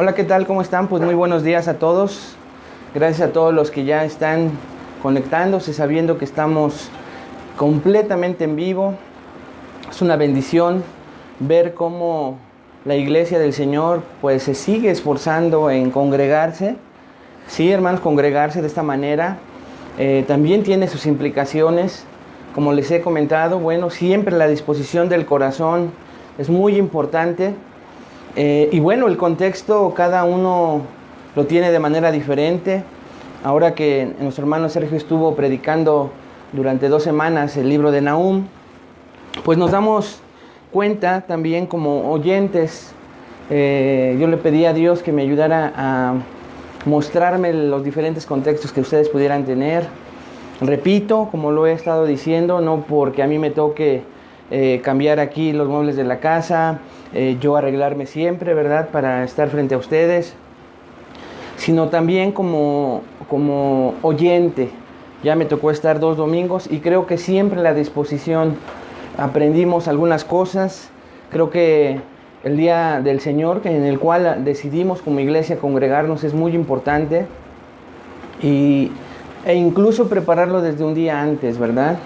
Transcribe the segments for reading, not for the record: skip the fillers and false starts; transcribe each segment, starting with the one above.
Hola, ¿qué tal? ¿Cómo están? Pues muy buenos días a todos. Gracias a todos los que ya están conectándose, sabiendo que estamos completamente en vivo. Es una bendición ver cómo la iglesia del Señor pues se sigue esforzando en congregarse. Sí, hermanos, congregarse de esta manera también tiene sus implicaciones. Como les he comentado, bueno, siempre la disposición del corazón es muy importante. Y bueno, el contexto cada uno lo tiene de manera diferente. Ahora que nuestro hermano Sergio estuvo predicando durante 2 semanas el libro de Nahum, pues nos damos cuenta también como oyentes. Yo le pedí a Dios que me ayudara a mostrarme los diferentes contextos que ustedes pudieran tener. Repito, como lo he estado diciendo, no porque a mí me toque cambiar aquí los muebles de la casa, yo arreglarme siempre, ¿verdad?, para estar frente a ustedes, sino también como oyente. Ya me tocó estar 2 domingos y creo que siempre la disposición aprendimos algunas cosas. Creo que el día del Señor, en el cual decidimos como iglesia congregarnos, es muy importante e incluso prepararlo desde un día antes, ¿verdad?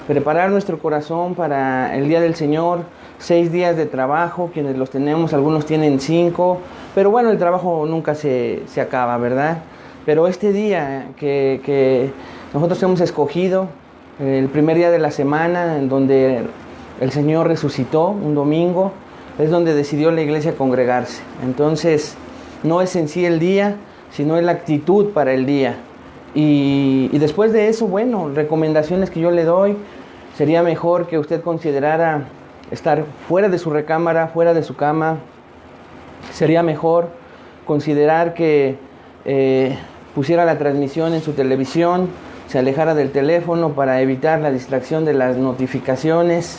Preparar nuestro corazón para el día del Señor. 6 días de trabajo, quienes los tenemos, algunos tienen 5, pero bueno, el trabajo nunca se acaba, ¿verdad? Pero este día que nosotros hemos escogido, el primer día de la semana, en donde el Señor resucitó, un domingo, es donde decidió la iglesia congregarse. Entonces, no es en sí el día, sino es la actitud para el día. Y después de eso, bueno, recomendaciones que yo le doy, sería mejor que usted considerara estar fuera de su recámara, fuera de su cama. Sería mejor considerar que pusiera la transmisión en su televisión, se alejara del teléfono para evitar la distracción de las notificaciones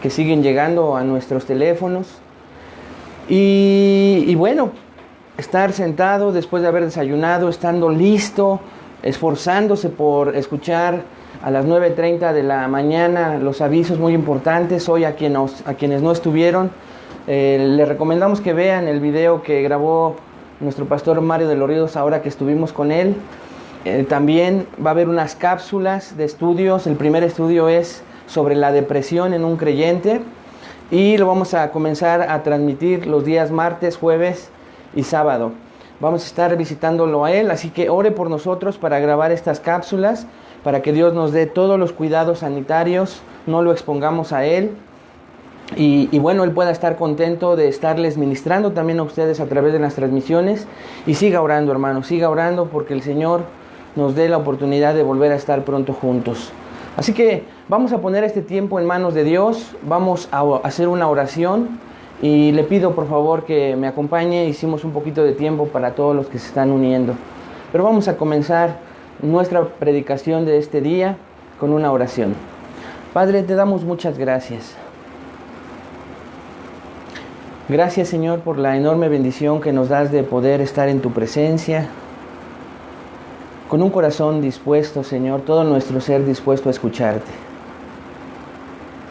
que siguen llegando a nuestros teléfonos. Y bueno, estar sentado después de haber desayunado, estando listo, esforzándose por escuchar a las 9:30 de la mañana los avisos muy importantes. Hoy a quienes no estuvieron, les recomendamos que vean el video que grabó nuestro pastor Mario de los Ríos ahora que estuvimos con él. También va a haber unas cápsulas de estudios. El primer estudio es sobre la depresión en un creyente y lo vamos a comenzar a transmitir los días martes, jueves y sábado. Vamos a estar visitándolo a él, así que ore por nosotros para grabar estas cápsulas, para que Dios nos dé todos los cuidados sanitarios, no lo expongamos a él. Y bueno, él pueda estar contento de estarles ministrando también a ustedes a través de las transmisiones. Y siga orando, hermano, siga orando porque el Señor nos dé la oportunidad de volver a estar pronto juntos. Así que vamos a poner este tiempo en manos de Dios, vamos a hacer una oración. Y le pido por favor que me acompañe. Hicimos un poquito de tiempo para todos los que se están uniendo. Pero vamos a comenzar nuestra predicación de este día con una oración. Padre, te damos muchas gracias. Gracias, Señor, por la enorme bendición que nos das de poder estar en tu presencia. Con un corazón dispuesto, Señor, todo nuestro ser dispuesto a escucharte.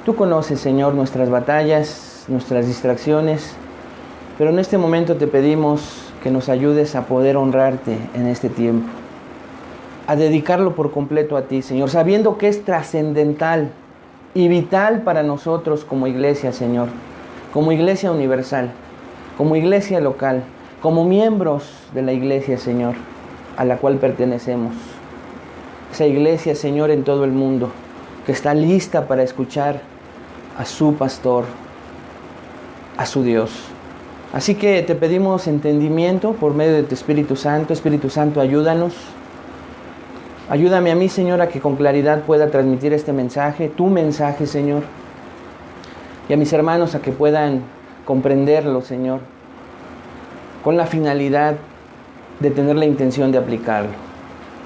Tú conoces, Señor, nuestras batallas, nuestras distracciones, pero en este momento te pedimos que nos ayudes a poder honrarte en este tiempo, a dedicarlo por completo a ti, Señor, sabiendo que es trascendental y vital para nosotros como iglesia, Señor, como iglesia universal, como iglesia local, como miembros de la iglesia, Señor, a la cual pertenecemos. Esa iglesia, Señor, en todo el mundo, que está lista para escuchar a su pastor, a su Dios. Así que te pedimos entendimiento por medio de tu Espíritu Santo. Espíritu Santo, ayúdanos. Ayúdame a mí, Señor, a que con claridad pueda transmitir este mensaje, tu mensaje, Señor. Y a mis hermanos a que puedan comprenderlo, Señor, con la finalidad de tener la intención de aplicarlo.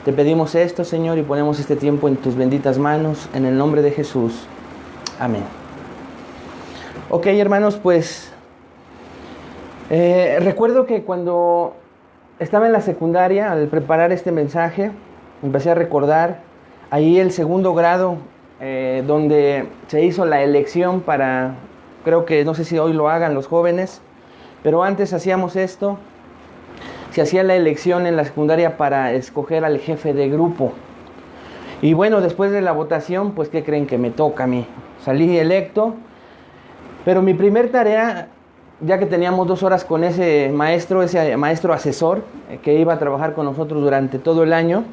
Te pedimos esto, Señor, y ponemos este tiempo en tus benditas manos, en el nombre de Jesús. Amén. Ok, hermanos, pues recuerdo que cuando estaba en la secundaria, al preparar este mensaje, empecé a recordar ahí el segundo grado, donde se hizo la elección para, creo que no sé si hoy lo hagan los jóvenes, pero antes hacíamos esto, se hacía la elección en la secundaria para escoger al jefe de grupo. Y bueno, después de la votación, pues ¿qué creen? Que me toca a mí. Salí electo, pero mi primer tarea, ya que teníamos 2 horas con ese maestro asesor, que iba a trabajar con nosotros durante todo el año,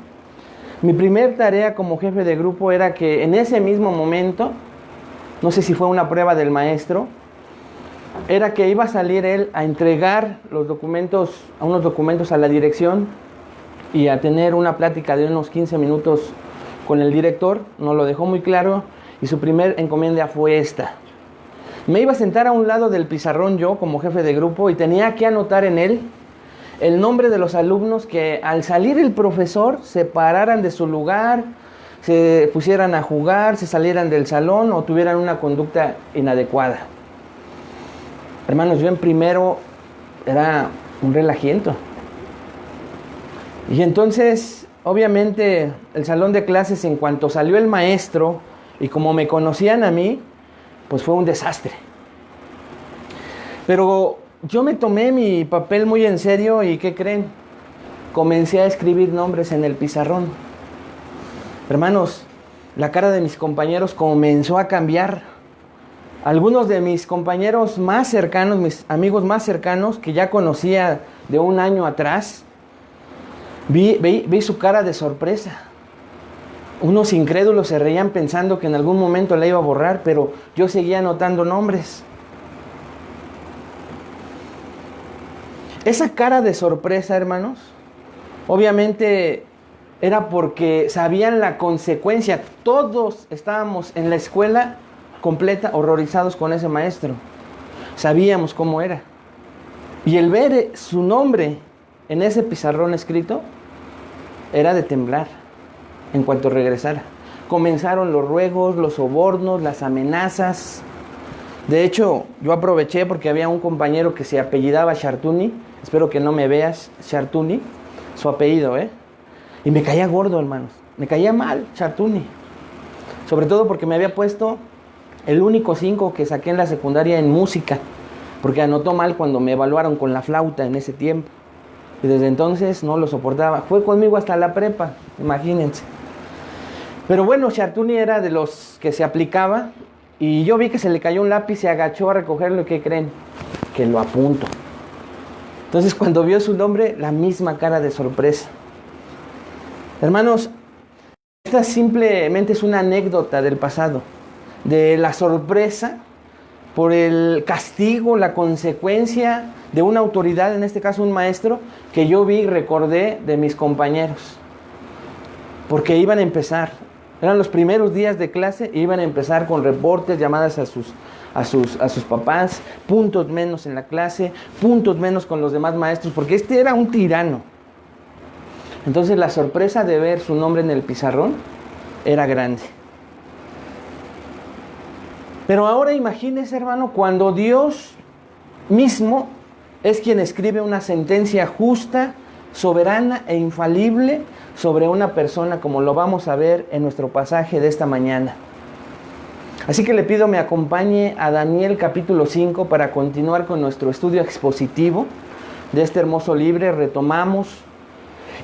mi primer tarea como jefe de grupo era que en ese mismo momento, no sé si fue una prueba del maestro, era que iba a salir él a entregar unos documentos a la dirección y a tener una plática de unos 15 minutos con el director. Nos lo dejó muy claro y su primer encomienda fue esta. Me iba a sentar a un lado del pizarrón yo como jefe de grupo y tenía que anotar en él el nombre de los alumnos que al salir el profesor se pararan de su lugar, se pusieran a jugar, se salieran del salón o tuvieran una conducta inadecuada. Hermanos, yo en primero era un relajiento. Y entonces, obviamente, el salón de clases, en cuanto salió el maestro, y como me conocían a mí, pues fue un desastre. Pero yo me tomé mi papel muy en serio y ¿qué creen? Comencé a escribir nombres en el pizarrón. Hermanos, la cara de mis compañeros comenzó a cambiar. Algunos de mis compañeros más cercanos, mis amigos más cercanos, que ya conocía de un año atrás, vi su cara de sorpresa. Unos incrédulos se reían pensando que en algún momento la iba a borrar, pero yo seguía anotando nombres. Esa cara de sorpresa, hermanos, obviamente era porque sabían la consecuencia. Todos estábamos en la escuela completa, horrorizados con ese maestro. Sabíamos cómo era. Y el ver su nombre en ese pizarrón escrito era de temblar en cuanto regresara. Comenzaron los ruegos, los sobornos, las amenazas. De hecho, yo aproveché porque había un compañero que se apellidaba Chartuni. Espero que no me veas, Chartuni, su apellido, Y me caía gordo, hermanos. Me caía mal, Chartuni. Sobre todo porque me había puesto el único 5 que saqué en la secundaria en música, porque anotó mal cuando me evaluaron con la flauta en ese tiempo. Y desde entonces no lo soportaba. Fue conmigo hasta la prepa, imagínense. Pero bueno, Chartuni era de los que se aplicaba, y yo vi que se le cayó un lápiz, se agachó a recogerlo, y ¿qué creen? Que lo apunto. Entonces cuando vio su nombre, la misma cara de sorpresa. Hermanos, esta simplemente es una anécdota del pasado, de la sorpresa por el castigo, la consecuencia de una autoridad, en este caso un maestro, que yo vi y recordé de mis compañeros. Porque iban a empezar, eran los primeros días de clase, iban a empezar con reportes, llamadas a sus papás, puntos menos en la clase, puntos menos con los demás maestros, porque este era un tirano. Entonces la sorpresa de ver su nombre en el pizarrón era grande. Pero ahora imagínese, hermano, cuando Dios mismo es quien escribe una sentencia justa, soberana e infalible sobre una persona, como lo vamos a ver en nuestro pasaje de esta mañana. Así que le pido me acompañe a Daniel capítulo 5 para continuar con nuestro estudio expositivo de este hermoso libro. Retomamos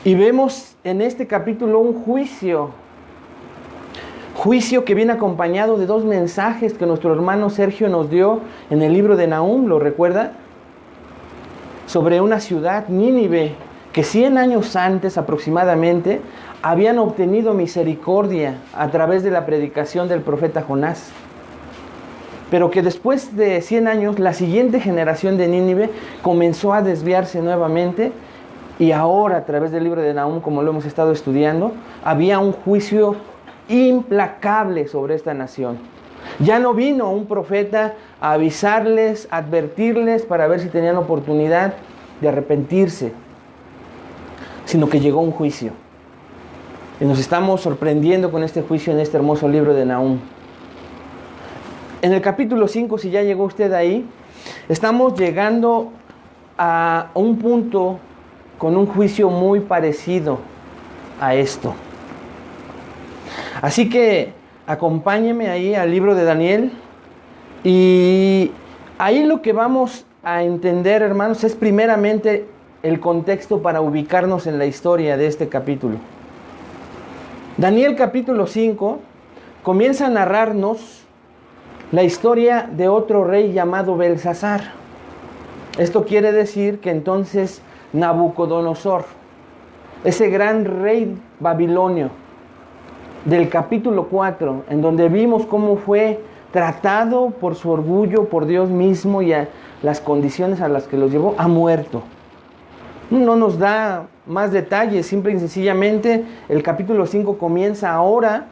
y vemos en este capítulo un juicio que viene acompañado de 2 mensajes que nuestro hermano Sergio nos dio en el libro de Nahum, ¿lo recuerda? Sobre una ciudad, Nínive, que 100 años antes aproximadamente habían obtenido misericordia a través de la predicación del profeta Jonás. Pero que después de 100 años, la siguiente generación de Nínive comenzó a desviarse nuevamente, y ahora a través del libro de Nahum, como lo hemos estado estudiando, había un juicio implacable sobre esta nación. Ya no vino un profeta a avisarles, a advertirles para ver si tenían oportunidad de arrepentirse, sino que llegó un juicio. Y nos estamos sorprendiendo con este juicio en este hermoso libro de Nahum. En el capítulo 5, si ya llegó usted ahí, estamos llegando a un punto con un juicio muy parecido a esto. Así que acompáñeme ahí al libro de Daniel, y ahí lo que vamos a entender, hermanos, es primeramente el contexto para ubicarnos en la historia de este capítulo. Daniel capítulo 5 comienza a narrarnos la historia de otro rey llamado Belsasar. Esto quiere decir que entonces Nabucodonosor, ese gran rey babilonio del capítulo 4, en donde vimos cómo fue tratado por su orgullo, por Dios mismo y a las condiciones a las que los llevó, ha muerto. No nos da más detalles, simple y sencillamente el capítulo 5 comienza ahora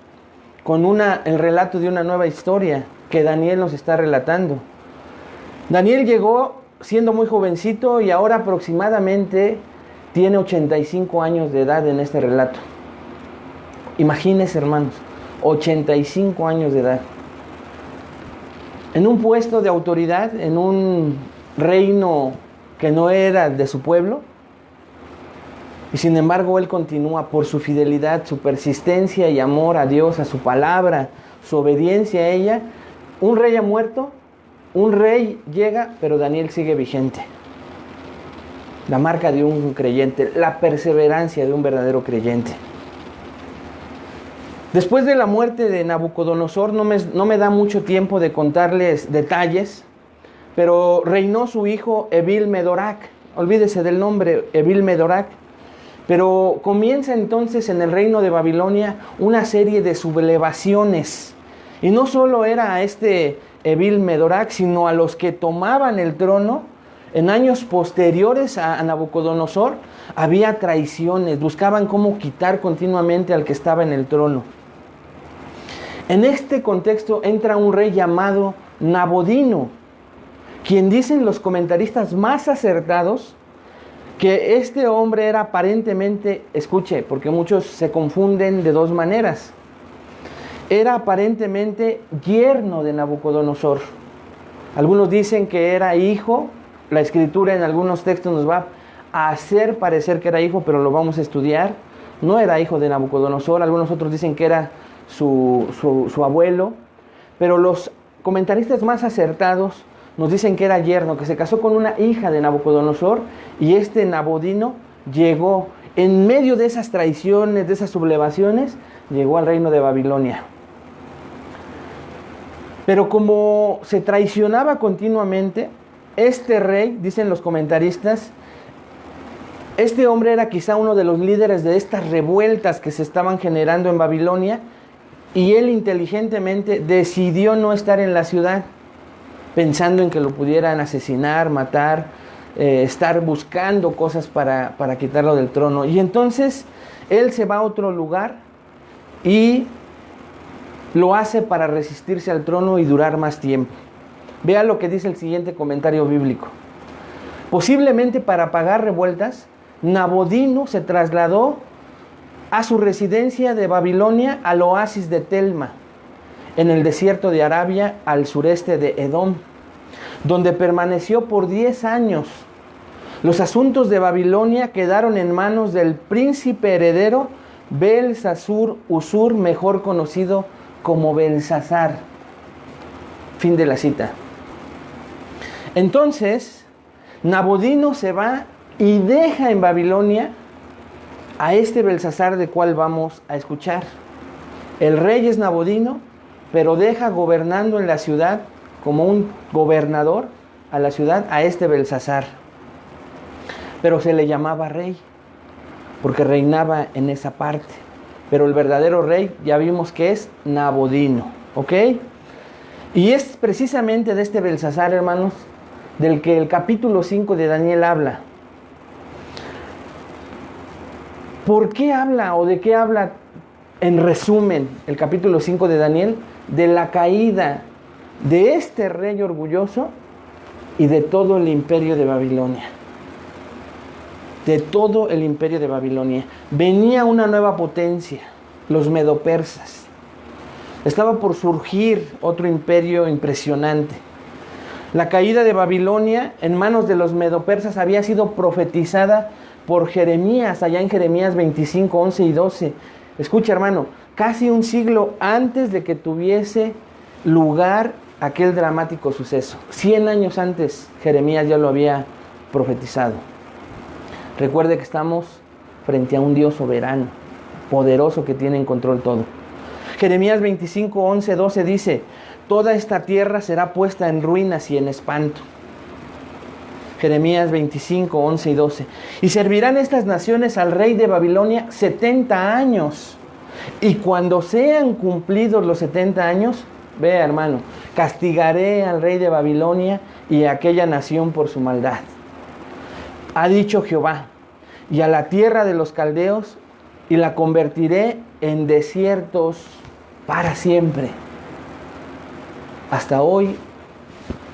con el relato de una nueva historia que Daniel nos está relatando. Daniel llegó siendo muy jovencito y ahora aproximadamente tiene 85 años de edad en este relato. Imagínense, hermanos, 85 años de edad. En un puesto de autoridad, en un reino que no era de su pueblo, y sin embargo él continúa por su fidelidad, su persistencia y amor a Dios, a su palabra, su obediencia a ella. Un rey ha muerto, un rey llega, pero Daniel sigue vigente. La marca de un creyente, la perseverancia de un verdadero creyente. Después de la muerte de Nabucodonosor, no me da mucho tiempo de contarles detalles, pero reinó su hijo Evil-Medorac. Olvídese del nombre, Evil-Medorac. Pero comienza entonces en el reino de Babilonia una serie de sublevaciones. Y no solo era a este Evil-Medorac, sino a los que tomaban el trono. En años posteriores a Nabucodonosor había traiciones, buscaban cómo quitar continuamente al que estaba en el trono. En este contexto entra un rey llamado Nabodino, quien dicen los comentaristas más acertados que este hombre era aparentemente, escuche, porque muchos se confunden de dos maneras, era aparentemente yerno de Nabucodonosor. Algunos dicen que era hijo, la escritura en algunos textos nos va a hacer parecer que era hijo, pero lo vamos a estudiar. No era hijo de Nabucodonosor, algunos otros dicen que era su abuelo, pero los comentaristas más acertados nos dicen que era yerno, que se casó con una hija de Nabucodonosor, y este Nabodino llegó en medio de esas traiciones, de esas sublevaciones, llegó al reino de Babilonia. Pero como se traicionaba continuamente, este rey, dicen los comentaristas, este hombre era quizá uno de los líderes de estas revueltas que se estaban generando en Babilonia, y él inteligentemente decidió no estar en la ciudad, pensando en que lo pudieran asesinar, matar, estar buscando cosas para quitarlo del trono. Y entonces él se va a otro lugar y lo hace para resistirse al trono y durar más tiempo. Vea lo que dice el siguiente comentario bíblico. Posiblemente para apagar revueltas, Nabodino se trasladó a su residencia de Babilonia al oasis de Telma, en el desierto de Arabia, al sureste de Edom, donde permaneció por 10 años. Los asuntos de Babilonia quedaron en manos del príncipe heredero Belsasur-Usur, mejor conocido como Belsasar. Fin de la cita. Entonces, Nabodino se va y deja en Babilonia a este Belsasar de cual vamos a escuchar. El rey es Nabodino, pero deja gobernando en la ciudad como un gobernador a la ciudad a este Belsasar. Pero se le llamaba rey, porque reinaba en esa parte. Pero el verdadero rey ya vimos que es Nabodino, ¿ok? Y es precisamente de este Belsasar, hermanos, del que el capítulo 5 de Daniel habla. ¿Por qué habla o de qué habla en resumen el capítulo 5 de Daniel? De la caída de este rey orgulloso y de todo el imperio de Babilonia. De todo el imperio de Babilonia. Venía una nueva potencia, los medopersas. Estaba por surgir otro imperio impresionante. La caída de Babilonia en manos de los medopersas había sido profetizada por Jeremías, allá en Jeremías 25, 11 y 12. Escucha, hermano, casi un siglo antes de que tuviese lugar aquel dramático suceso. 100 años antes Jeremías ya lo había profetizado. Recuerde que estamos frente a un Dios soberano, poderoso, que tiene en control todo. Jeremías 25, 11, 12 dice: toda esta tierra será puesta en ruinas y en espanto. Jeremías 25, 11 y 12. Y servirán estas naciones al rey de Babilonia 70 años. Y cuando sean cumplidos los 70 años, vea, hermano, castigaré al rey de Babilonia y a aquella nación por su maldad. Ha dicho Jehová: y a la tierra de los caldeos, y la convertiré en desiertos para siempre. Hasta hoy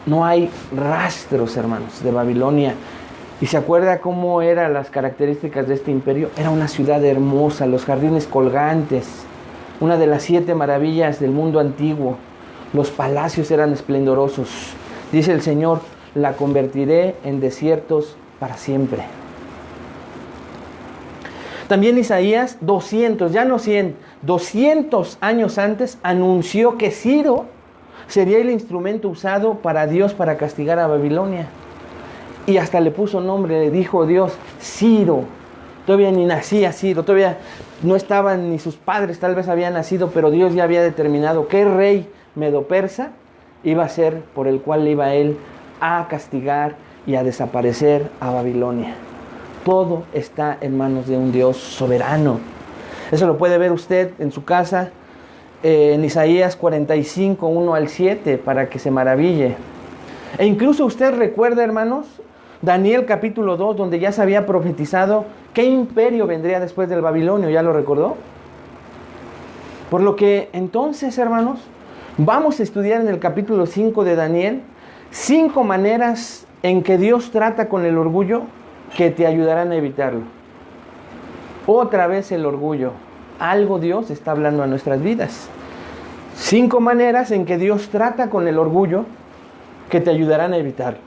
no hay rastros, hermanos, de Babilonia. ¿Y se acuerda cómo eran las características de este imperio? Era una ciudad hermosa, los jardines colgantes, una de las 7 maravillas del mundo antiguo. Los palacios eran esplendorosos. Dice el Señor: la convertiré en desiertos para siempre. También Isaías 200, ya no 100, 200 años antes anunció que Ciro sería el instrumento usado para Dios para castigar a Babilonia. Y hasta le puso nombre, le dijo Dios: Ciro. Todavía ni nacía Ciro, todavía no estaban ni sus padres, tal vez habían nacido, pero Dios ya había determinado qué rey medo-persa iba a ser por el cual iba él a castigar y a desaparecer a Babilonia. Todo está en manos de un Dios soberano. Eso lo puede ver usted en su casa, en Isaías 45, 1 al 7, para que se maraville. E incluso usted recuerda, hermanos, Daniel capítulo 2, donde ya se había profetizado qué imperio vendría después del Babilonio. ¿Ya lo recordó? Por lo que entonces, hermanos, vamos a estudiar en el capítulo 5 de Daniel 5 maneras en que Dios trata con el orgullo que te ayudarán a evitarlo. Otra vez el orgullo. Algo Dios está hablando a nuestras vidas. 5 maneras en que Dios trata con el orgullo que te ayudarán a evitarlo.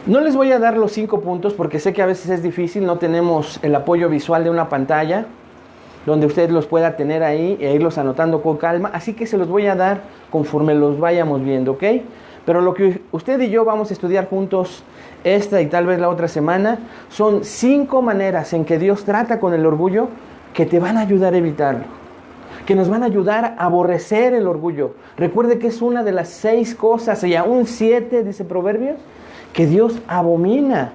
No les voy a dar los 5 puntos porque sé que a veces es difícil, no tenemos el apoyo visual de una pantalla donde usted los pueda tener ahí e irlos anotando con calma, así que se los voy a dar conforme los vayamos viendo, ¿ok? Pero lo que usted y yo vamos a estudiar juntos esta y tal vez la otra semana son 5 maneras en que Dios trata con el orgullo que te van a ayudar a evitarlo, que nos van a ayudar a aborrecer el orgullo. Recuerde que es una de las 6 cosas, y aún 7, dice Proverbios, que Dios abomina.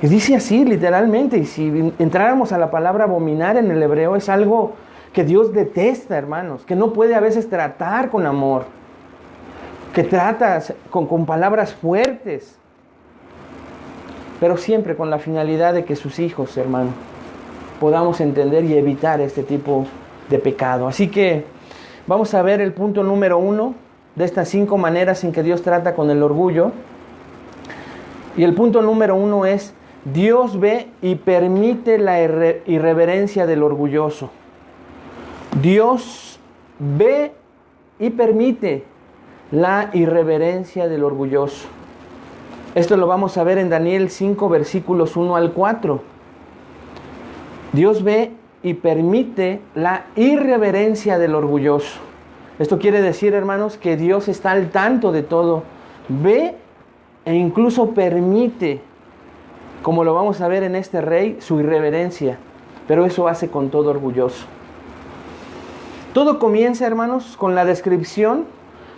Y dice así literalmente, y si entráramos a la palabra abominar en el hebreo, es algo que Dios detesta, hermanos, que no puede a veces tratar con amor, que trata con palabras fuertes, pero siempre con la finalidad de que sus hijos, hermano, podamos entender y evitar este tipo de pecado. Así que vamos a ver el punto número 1 de estas 5 maneras en que Dios trata con el orgullo. Y el punto número 1 es: Dios ve y permite la irreverencia del orgulloso. Dios ve y permite la irreverencia del orgulloso. Esto lo vamos a ver en Daniel 5, versículos 1 al 4. Dios ve y permite la irreverencia del orgulloso. Esto quiere decir, hermanos, que Dios está al tanto de todo. Ve e incluso permite, como lo vamos a ver en este rey, su irreverencia. Pero eso hace con todo orgulloso. Todo comienza, hermanos, con la descripción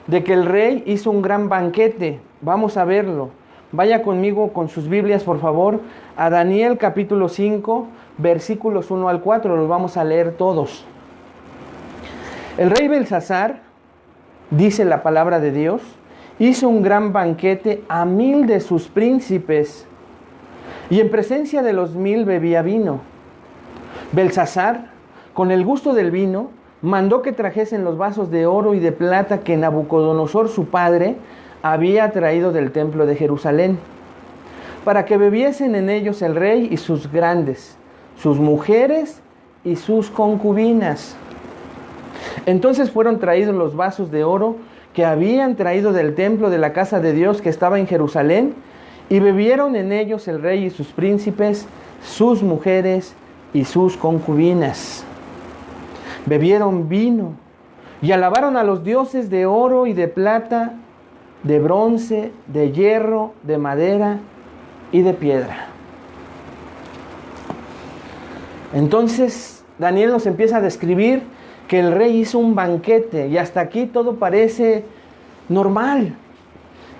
de que el rey hizo un gran banquete. Vamos a verlo. Vaya conmigo con sus Biblias, por favor, a Daniel capítulo 5, versículos 1 al 4. Los vamos a leer todos. El rey Belsasar, dice la palabra de Dios, hizo un gran banquete a 1000 de sus príncipes, y en presencia de los 1000 bebía vino. Belsasar, con el gusto del vino, mandó que trajesen los vasos de oro y de plata que Nabucodonosor, su padre, había traído del templo de Jerusalén, para que bebiesen en ellos el rey y sus grandes, sus mujeres y sus concubinas. Entonces fueron traídos los vasos de oro que habían traído del templo de la casa de Dios que estaba en Jerusalén, y bebieron en ellos el rey y sus príncipes, sus mujeres y sus concubinas. Bebieron vino y alabaron a los dioses de oro y de plata, de bronce, de hierro, de madera y de piedra. Entonces Daniel nos empieza a describir que el rey hizo un banquete, y hasta aquí todo parece normal.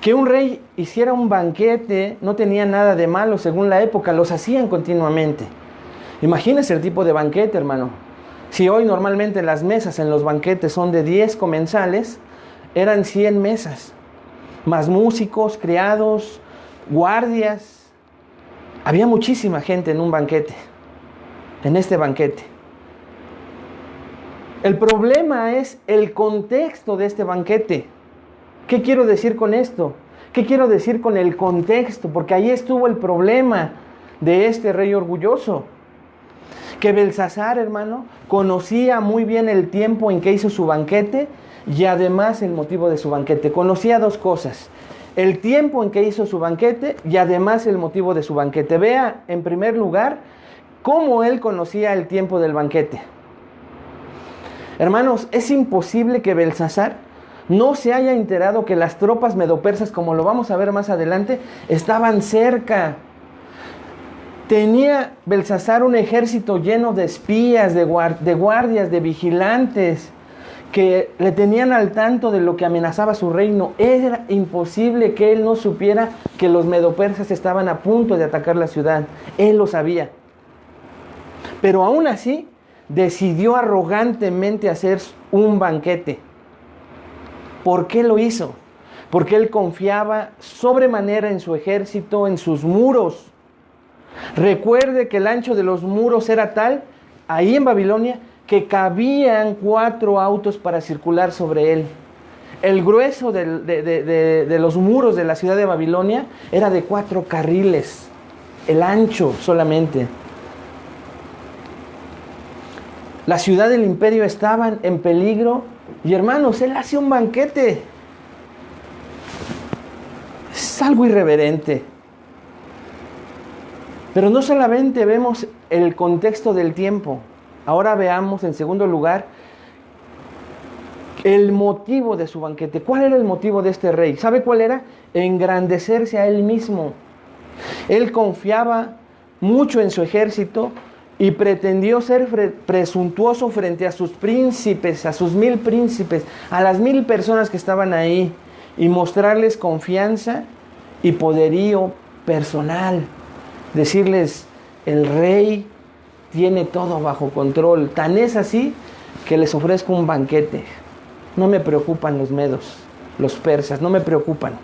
Que un rey hiciera un banquete no tenía nada de malo según la época, los hacían continuamente. Imagínense el tipo de banquete, hermano. Si hoy normalmente las mesas en los banquetes son de 10 comensales, eran 100 mesas, más músicos, criados, guardias. Había muchísima gente en un banquete, en este banquete. El problema es el contexto de este banquete. ¿Qué quiero decir con esto? ¿Qué quiero decir con el contexto? Porque ahí estuvo el problema de este rey orgulloso. Que Belsasar, hermano, conocía muy bien el tiempo en que hizo su banquete y además el motivo de su banquete. Conocía dos cosas: el tiempo en que hizo su banquete y además el motivo de su banquete. Vea, en primer lugar, cómo él conocía el tiempo del banquete. Hermanos, es imposible que Belsasar no se haya enterado que las tropas medopersas, como lo vamos a ver más adelante, estaban cerca. Tenía Belsasar un ejército lleno de espías, de guardias, de vigilantes, que le tenían al tanto de lo que amenazaba su reino. Era imposible que él no supiera que los medopersas estaban a punto de atacar la ciudad. Él lo sabía. Pero aún así, decidió arrogantemente hacer un banquete. ¿Por qué lo hizo? Porque él confiaba sobremanera en su ejército, en sus muros. Recuerde que el ancho de los muros era tal, ahí en Babilonia, que cabían 4 autos para circular sobre él. El grueso de los muros de la ciudad de Babilonia era de 4 carriles, el ancho solamente. La ciudad del imperio estaba en peligro y, hermanos, él hace un banquete. Es algo irreverente. Pero no solamente vemos el contexto del tiempo. Ahora veamos, en segundo lugar, el motivo de su banquete. ¿Cuál era el motivo de este rey? ¿Sabe cuál era? Engrandecerse a él mismo. Él confiaba mucho en su ejército y pretendió ser presuntuoso frente a sus príncipes, a sus 1000 príncipes, a las 1000 personas que estaban ahí, y mostrarles confianza y poderío personal. Decirles, el rey tiene todo bajo control. Tan es así que les ofrezco un banquete. No me preocupan los medos, los persas, no me preocupan.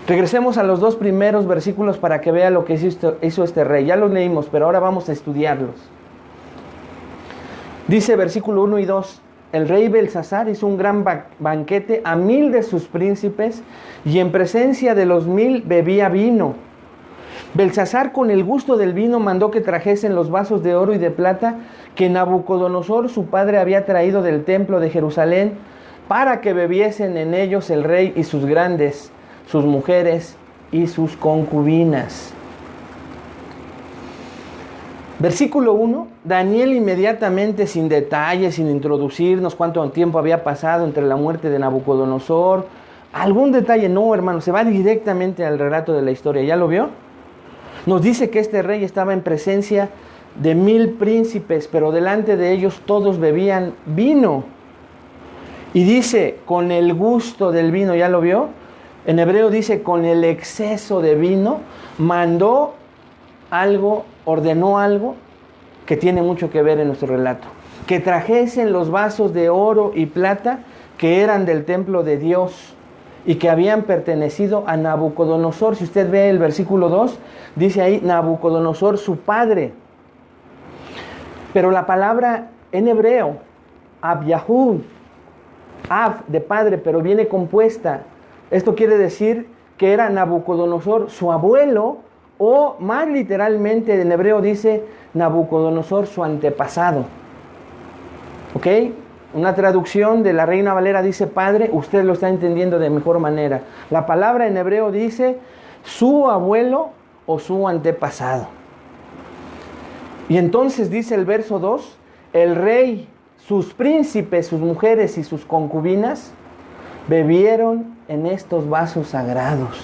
Regresemos a los 2 primeros versículos para que vea lo que hizo este rey. Ya los leímos, pero ahora vamos a estudiarlos. Dice versículo 1 y 2. El rey Belsasar hizo un gran banquete a 1000 de sus príncipes, y en presencia de los 1000 bebía vino. Belsasar, con el gusto del vino, mandó que trajesen los vasos de oro y de plata que Nabucodonosor, su padre, había traído del templo de Jerusalén, para que bebiesen en ellos el rey y sus grandes, sus mujeres y sus concubinas. Versículo 1, Daniel inmediatamente, sin detalles, sin introducirnos cuánto tiempo había pasado entre la muerte de Nabucodonosor, algún detalle, no, hermano, se va directamente al relato de la historia. ¿Ya lo vio? Nos dice que este rey estaba en presencia de 1000 príncipes, pero delante de ellos todos bebían vino. Y dice, con el gusto del vino, ¿ya lo vio? En hebreo dice, con el exceso de vino, mandó algo, ordenó algo que tiene mucho que ver en nuestro relato. Que trajesen los vasos de oro y plata que eran del templo de Dios y que habían pertenecido a Nabucodonosor. Si usted ve el versículo 2, dice ahí Nabucodonosor, su padre. Pero la palabra en hebreo, Ab-Yahud, Ab de padre, pero viene compuesta. Esto quiere decir que era Nabucodonosor, su abuelo, o más literalmente en hebreo dice Nabucodonosor, su antepasado. ¿Ok? Una traducción de la Reina Valera dice padre, usted lo está entendiendo de mejor manera. La palabra en hebreo dice su abuelo o su antepasado. Y entonces dice el verso 2, el rey, sus príncipes, sus mujeres y sus concubinas bebieron en estos vasos sagrados.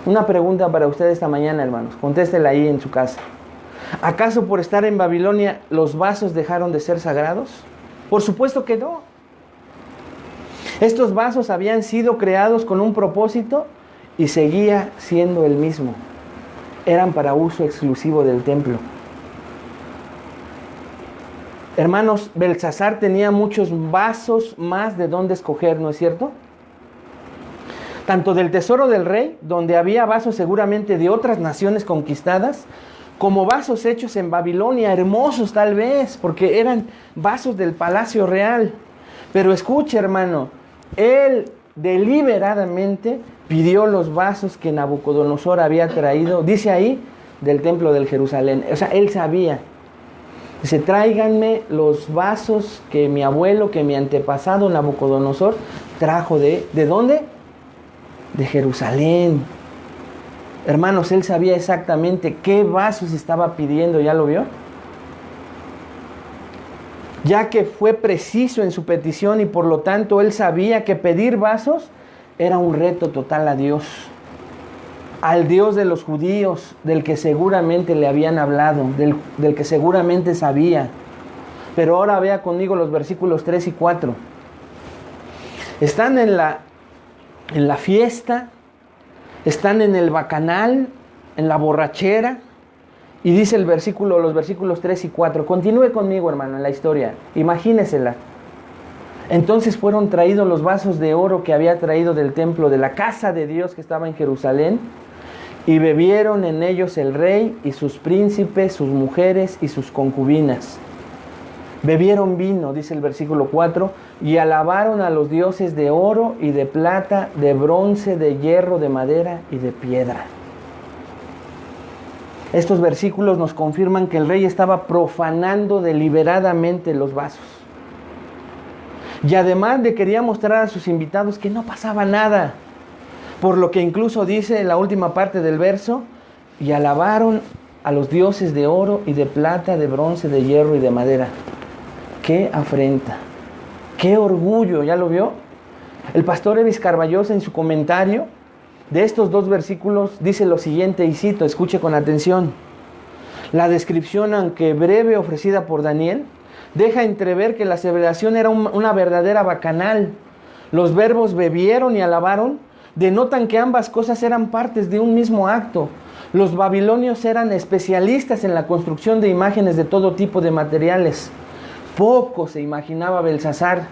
Una pregunta para ustedes esta mañana, hermanos. Contéstela ahí en su casa. ¿Acaso por estar en Babilonia los vasos dejaron de ser sagrados? Por supuesto que no. Estos vasos habían sido creados con un propósito y seguía siendo el mismo. Eran para uso exclusivo del templo. Hermanos, Belsasar tenía muchos vasos más de donde escoger, ¿no es cierto? Tanto del tesoro del rey, donde había vasos seguramente de otras naciones conquistadas, como vasos hechos en Babilonia, hermosos tal vez, porque eran vasos del palacio real. Pero escuche, hermano, él deliberadamente pidió los vasos que Nabucodonosor había traído, dice ahí, del templo del Jerusalén. O sea, él sabía. Dice, tráiganme los vasos que mi abuelo, que mi antepasado Nabucodonosor trajo ¿de dónde? De Jerusalén. Hermanos, él sabía exactamente qué vasos estaba pidiendo, ¿ya lo vio? Ya que fue preciso en su petición y por lo tanto él sabía que pedir vasos era un reto total a Dios. Al Dios de los judíos, del que seguramente le habían hablado, del que seguramente sabía. Pero ahora vea conmigo los versículos 3 y 4. Están en la fiesta, están en el bacanal, en la borrachera, y dice los versículos 3 y 4. Continúe conmigo, hermano, en la historia, imagínesela. Entonces fueron traídos los vasos de oro que había traído del templo de la casa de Dios que estaba en Jerusalén, y bebieron en ellos el rey y sus príncipes, sus mujeres y sus concubinas. Bebieron vino, dice el versículo 4, y alabaron a los dioses de oro y de plata, de bronce, de hierro, de madera y de piedra. Estos versículos nos confirman que el rey estaba profanando deliberadamente los vasos. Y además le quería mostrar a sus invitados que no pasaba nada. Por lo que incluso dice en la última parte del verso, y alabaron a los dioses de oro y de plata, de bronce, de hierro y de madera. ¡Qué afrenta! ¡Qué orgullo! ¿Ya lo vio? El pastor Evis Carballosa en su comentario de estos dos versículos dice lo siguiente, y cito, escuche con atención. La descripción, aunque breve, ofrecida por Daniel, deja entrever que la celebración era una verdadera bacanal. Los verbos bebieron y alabaron denotan que ambas cosas eran partes de un mismo acto. Los babilonios eran especialistas en la construcción de imágenes de todo tipo de materiales. Poco se imaginaba Belsasar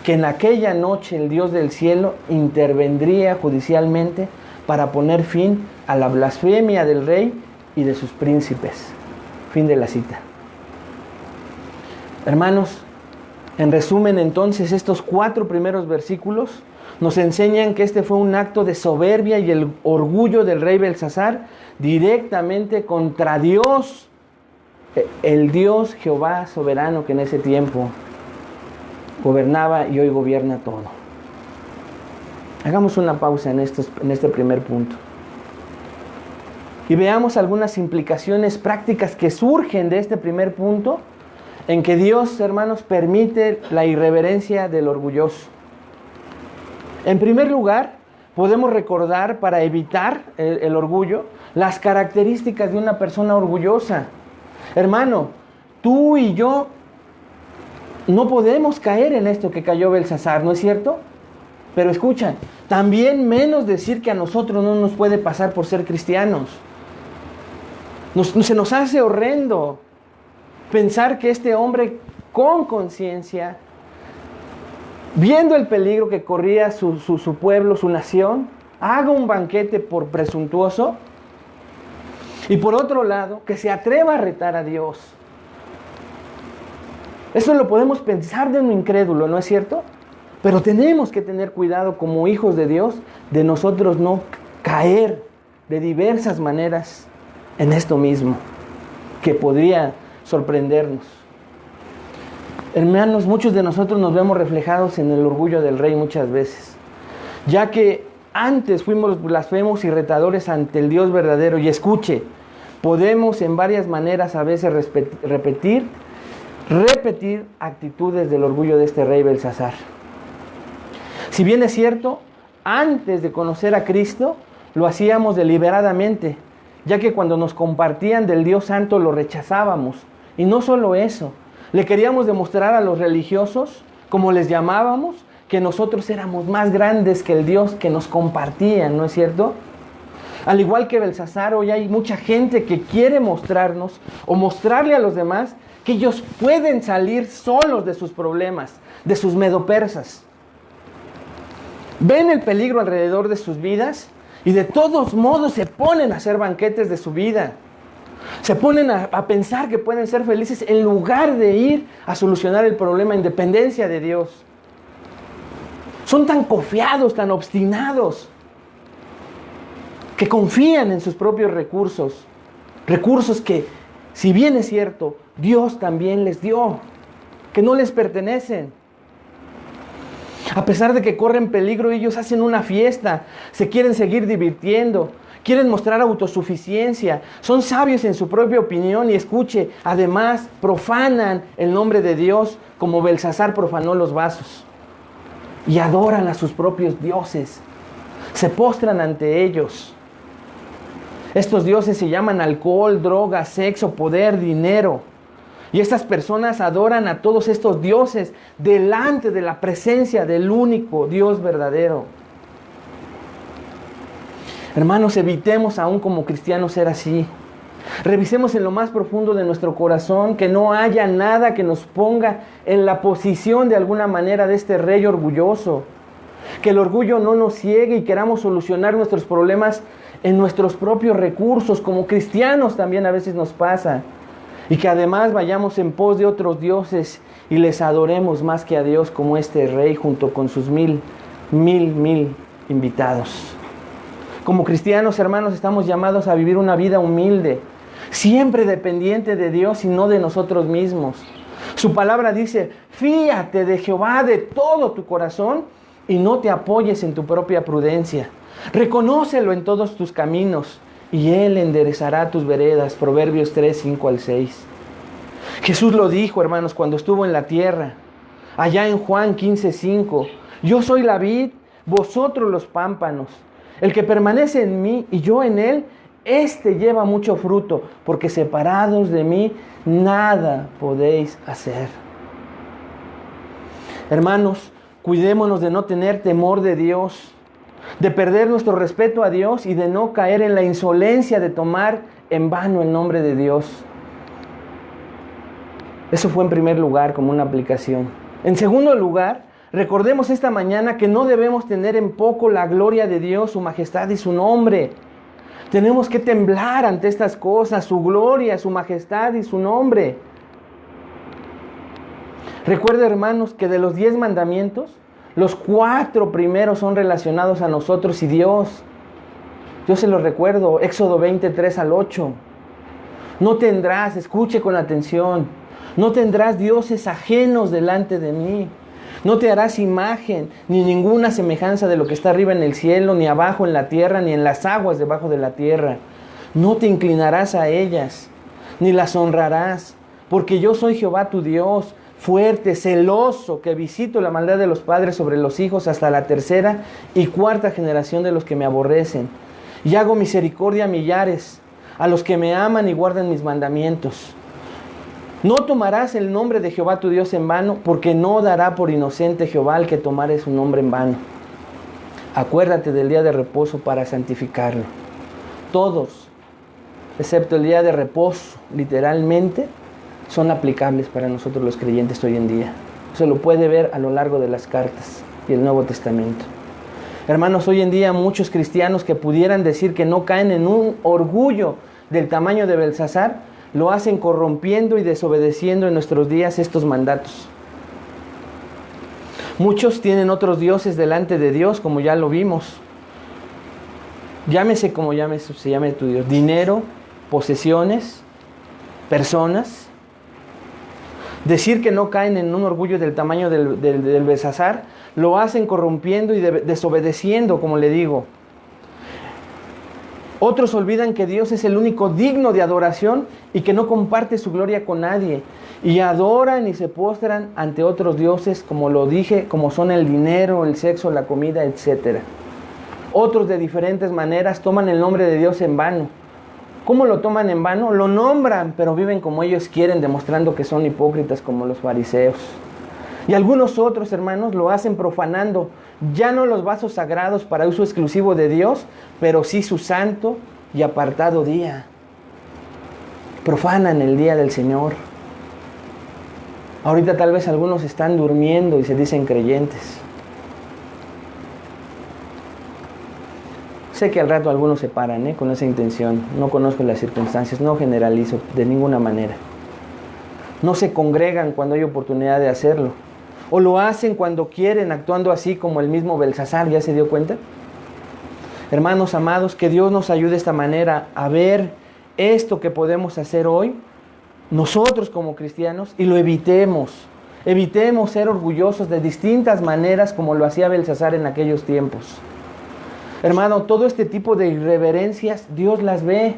que en aquella noche el Dios del cielo intervendría judicialmente para poner fin a la blasfemia del rey y de sus príncipes. Fin de la cita. Hermanos, en resumen entonces, estos 4 primeros versículos nos enseñan que este fue un acto de soberbia y el orgullo del rey Belsasar directamente contra Dios, el Dios Jehová soberano que en ese tiempo gobernaba y hoy gobierna todo. Hagamos una pausa en este primer punto y veamos algunas implicaciones prácticas que surgen de este primer punto en que Dios, hermanos, permite la irreverencia del orgulloso. En primer lugar, podemos recordar, para evitar el orgullo, las características de una persona orgullosa. Hermano, tú y yo no podemos caer en esto que cayó Belsasar, ¿no es cierto? Pero escucha, también menos decir que a nosotros no nos puede pasar por ser cristianos. Se nos hace horrendo pensar que este hombre con conciencia, viendo el peligro que corría su pueblo, su nación, haga un banquete por presuntuoso, y por otro lado, que se atreva a retar a Dios. Eso lo podemos pensar de un incrédulo, ¿no es cierto? Pero tenemos que tener cuidado como hijos de Dios de nosotros no caer de diversas maneras en esto mismo, que podría sorprendernos. Hermanos, muchos de nosotros nos vemos reflejados en el orgullo del rey muchas veces, ya que antes fuimos blasfemos y retadores ante el Dios verdadero. Y escuche, podemos en varias maneras a veces repetir actitudes del orgullo de este rey Belsasar. Si bien es cierto, antes de conocer a Cristo, lo hacíamos deliberadamente, ya que cuando nos compartían del Dios Santo lo rechazábamos. Y no solo eso, le queríamos demostrar a los religiosos, como les llamábamos, que nosotros éramos más grandes que el Dios que nos compartían, ¿no es cierto? Al igual que Belsasar, hoy hay mucha gente que quiere mostrarnos o mostrarle a los demás que ellos pueden salir solos de sus problemas, de sus medopersas. Ven el peligro alrededor de sus vidas y de todos modos se ponen a hacer banquetes de su vida. Se ponen a pensar que pueden ser felices en lugar de ir a solucionar el problema en dependencia de Dios. Son tan confiados, tan obstinados, que confían en sus propios recursos. Recursos que, si bien es cierto, Dios también les dio, que no les pertenecen. A pesar de que corren peligro, ellos hacen una fiesta, se quieren seguir divirtiendo, quieren mostrar autosuficiencia, son sabios en su propia opinión y escuche, además profanan el nombre de Dios como Belsasar profanó los vasos. Y adoran a sus propios dioses, se postran ante ellos. Estos dioses se llaman alcohol, droga, sexo, poder, dinero. Y estas personas adoran a todos estos dioses delante de la presencia del único Dios verdadero. Hermanos, evitemos aún como cristianos ser así. Revisemos en lo más profundo de nuestro corazón que no haya nada que nos ponga en la posición de alguna manera de este rey orgulloso. Que el orgullo no nos ciegue y queramos solucionar nuestros problemas en nuestros propios recursos. Como cristianos también a veces nos pasa. Y que además vayamos en pos de otros dioses y les adoremos más que a Dios como este rey junto con sus mil invitados. Como cristianos, hermanos, estamos llamados a vivir una vida humilde, siempre dependiente de Dios y no de nosotros mismos. Su palabra dice, fíate de Jehová de todo tu corazón y no te apoyes en tu propia prudencia. Reconócelo en todos tus caminos y Él enderezará tus veredas. Proverbios 3, 5 al 6. Jesús lo dijo, hermanos, cuando estuvo en la tierra. Allá en Juan 15, 5. Yo soy la vid, vosotros los pámpanos. El que permanece en mí y yo en él, éste lleva mucho fruto, porque separados de mí, nada podéis hacer. Hermanos, cuidémonos de no tener temor de Dios, de perder nuestro respeto a Dios y de no caer en la insolencia de tomar en vano el nombre de Dios. Eso fue en primer lugar como una aplicación. En segundo lugar, recordemos esta mañana que no debemos tener en poco la gloria de Dios, su majestad y su nombre. Tenemos que temblar ante estas cosas, su gloria, su majestad y su nombre. Recuerda, hermanos, que de los 10 mandamientos, los 4 primeros son relacionados a nosotros y Dios. Yo se los recuerdo, Éxodo 23 al 8. No tendrás, escuche con atención, no tendrás dioses ajenos delante de mí. No te harás imagen, ni ninguna semejanza de lo que está arriba en el cielo, ni abajo en la tierra, ni en las aguas debajo de la tierra. No te inclinarás a ellas, ni las honrarás, porque yo soy Jehová tu Dios, fuerte, celoso, que visito la maldad de los padres sobre los hijos hasta la 3ª y 4ª generación de los que me aborrecen. Y hago misericordia a millares, a los que me aman y guardan mis mandamientos. No tomarás el nombre de Jehová tu Dios en vano, porque no dará por inocente Jehová al que tomare su nombre en vano. Acuérdate del día de reposo para santificarlo. Todos, excepto el día de reposo, literalmente, son aplicables para nosotros los creyentes hoy en día. Se lo puede ver a lo largo de las cartas y el Nuevo Testamento. Hermanos, hoy en día muchos cristianos que pudieran decir que no caen en un orgullo del tamaño de Belsasar, lo hacen corrompiendo y desobedeciendo en nuestros días estos mandatos. Muchos tienen otros dioses delante de Dios, como ya lo vimos. Llámese como se llame tu Dios. Dinero, posesiones, personas. Decir que no caen en un orgullo del tamaño del Belsasar, lo hacen corrompiendo y desobedeciendo, como le digo. Otros olvidan que Dios es el único digno de adoración y que no comparte su gloria con nadie. Y adoran y se postran ante otros dioses, como lo dije, como son el dinero, el sexo, la comida, etc. Otros de diferentes maneras toman el nombre de Dios en vano. ¿Cómo lo toman en vano? Lo nombran, pero viven como ellos quieren, demostrando que son hipócritas como los fariseos. Y algunos otros, hermanos, lo hacen profanando ya no los vasos sagrados para uso exclusivo de Dios, pero sí su santo y apartado día. Profanan el día del Señor. Ahorita tal vez algunos están durmiendo y se dicen creyentes. Sé que al rato algunos se paran con esa intención. No conozco las circunstancias, no generalizo de ninguna manera. No se congregan cuando hay oportunidad de hacerlo. O lo hacen cuando quieren, actuando así como el mismo Belsasar. ¿Ya se dio cuenta? Hermanos amados, que Dios nos ayude de esta manera a ver esto que podemos hacer hoy, nosotros como cristianos, y lo evitemos. Evitemos ser orgullosos de distintas maneras como lo hacía Belsasar en aquellos tiempos. Hermano, todo este tipo de irreverencias, Dios las ve.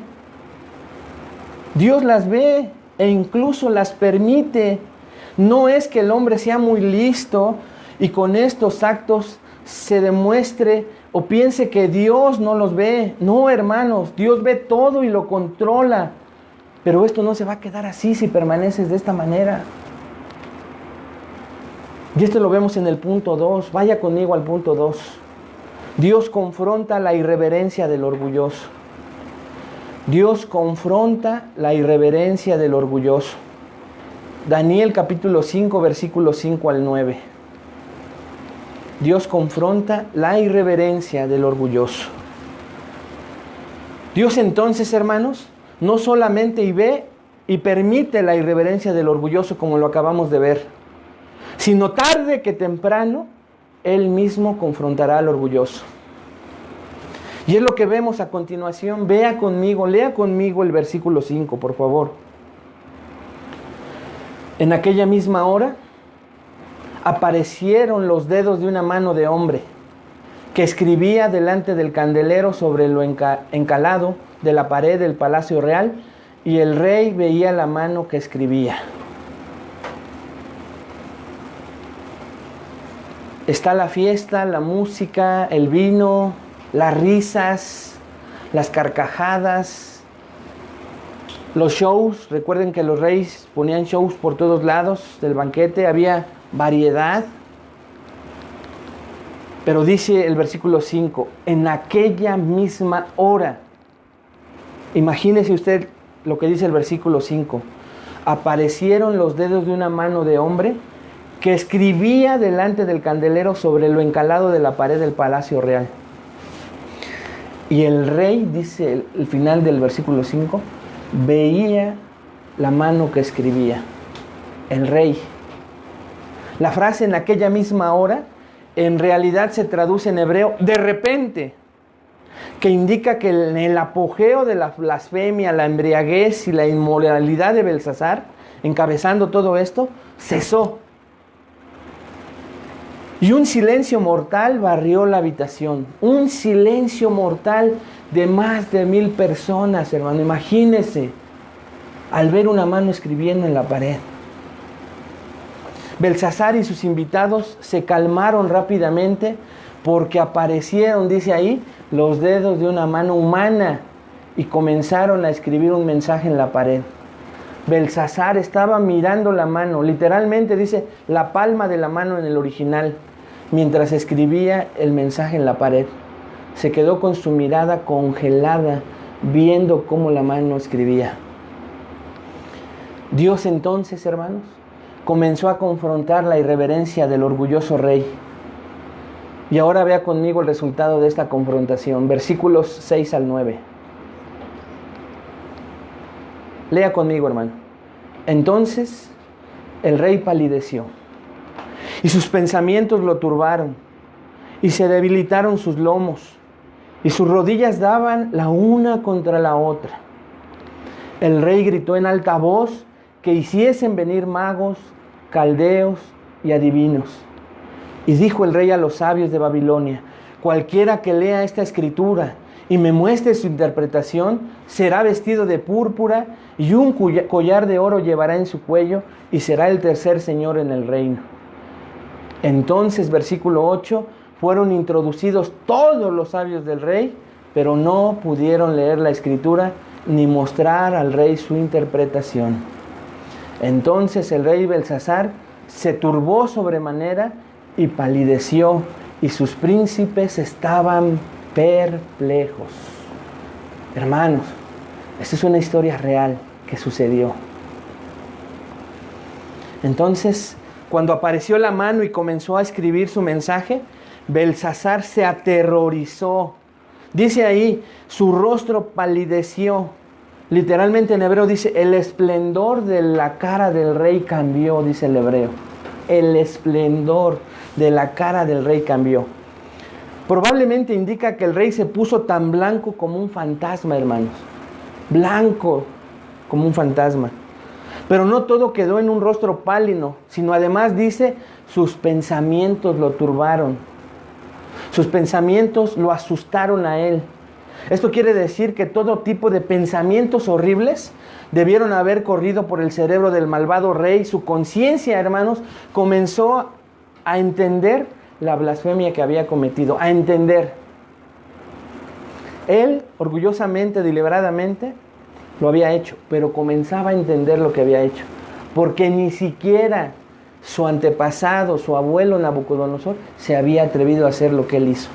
Dios las ve e incluso las permite. No es que el hombre sea muy listo y con estos actos se demuestre o piense que Dios no los ve. No, hermanos, Dios ve todo y lo controla. Pero esto no se va a quedar así si permaneces de esta manera. Y esto lo vemos en el punto 2. Vaya conmigo al punto 2. Dios confronta la irreverencia del orgulloso. Dios confronta la irreverencia del orgulloso. Daniel capítulo 5, versículos 5 al 9. Dios confronta la irreverencia del orgulloso. Dios entonces, hermanos, no solamente ve y permite la irreverencia del orgulloso como lo acabamos de ver, sino tarde que temprano, Él mismo confrontará al orgulloso. Y es lo que vemos a continuación. Lea conmigo el versículo 5, por favor. En aquella misma hora aparecieron los dedos de una mano de hombre que escribía delante del candelero sobre lo encalado de la pared del palacio real, y el rey veía la mano que escribía. Está la fiesta, la música, el vino, las risas, las carcajadas, los shows. Recuerden que los reyes ponían shows por todos lados del banquete, había variedad. Pero dice el versículo 5, en aquella misma hora. Imagínese usted lo que dice el versículo 5. Aparecieron los dedos de una mano de hombre que escribía delante del candelero sobre lo encalado de la pared del palacio real. Y el rey, dice el final del versículo 5, veía la mano que escribía. El rey. La frase en aquella misma hora en realidad se traduce en hebreo de repente, que indica que en el apogeo de la blasfemia, la embriaguez y la inmoralidad de Belsasar, encabezando todo esto, cesó. Y un silencio mortal barrió la habitación. Un silencio mortal de más de 1000 personas, hermano. Imagínese al ver una mano escribiendo en la pared. Belsasar y sus invitados se calmaron rápidamente porque aparecieron, dice ahí, los dedos de una mano humana y comenzaron a escribir un mensaje en la pared. Belsasar estaba mirando la mano, literalmente dice la palma de la mano en el original, mientras escribía el mensaje en la pared. Se quedó con su mirada congelada, viendo cómo la mano escribía. Dios entonces, hermanos, comenzó a confrontar la irreverencia del orgulloso rey. Y ahora vea conmigo el resultado de esta confrontación, versículos 6 al 9. Lea conmigo, hermano. Entonces el rey palideció, y sus pensamientos lo turbaron, y se debilitaron sus lomos, y sus rodillas daban la una contra la otra. El rey gritó en alta voz que hiciesen venir magos, caldeos y adivinos. Y dijo el rey a los sabios de Babilonia: cualquiera que lea esta escritura y me muestre su interpretación, será vestido de púrpura y un collar de oro llevará en su cuello y será el tercer señor en el reino. Entonces, versículo 8, fueron introducidos todos los sabios del rey, pero no pudieron leer la escritura ni mostrar al rey su interpretación. Entonces el rey Belsasar se turbó sobremanera y palideció, y sus príncipes estaban perplejos. Hermanos, esta es una historia real que sucedió. Entonces, cuando apareció la mano y comenzó a escribir su mensaje, Belsasar se aterrorizó. Dice ahí, su rostro palideció. Literalmente en hebreo dice, el esplendor de la cara del rey cambió, dice el hebreo. El esplendor de la cara del rey cambió. Probablemente indica que el rey se puso tan blanco como un fantasma, hermanos. Blanco como un fantasma. Pero no todo quedó en un rostro pálido, sino además dice, sus pensamientos lo turbaron. Sus pensamientos lo asustaron a él. Esto quiere decir que todo tipo de pensamientos horribles debieron haber corrido por el cerebro del malvado rey. Su conciencia, hermanos, comenzó a entender la blasfemia que había cometido, a entender. Él, orgullosamente, deliberadamente, lo había hecho, pero comenzaba a entender lo que había hecho, porque ni siquiera su antepasado, su abuelo Nabucodonosor, se había atrevido a hacer lo que él hizo,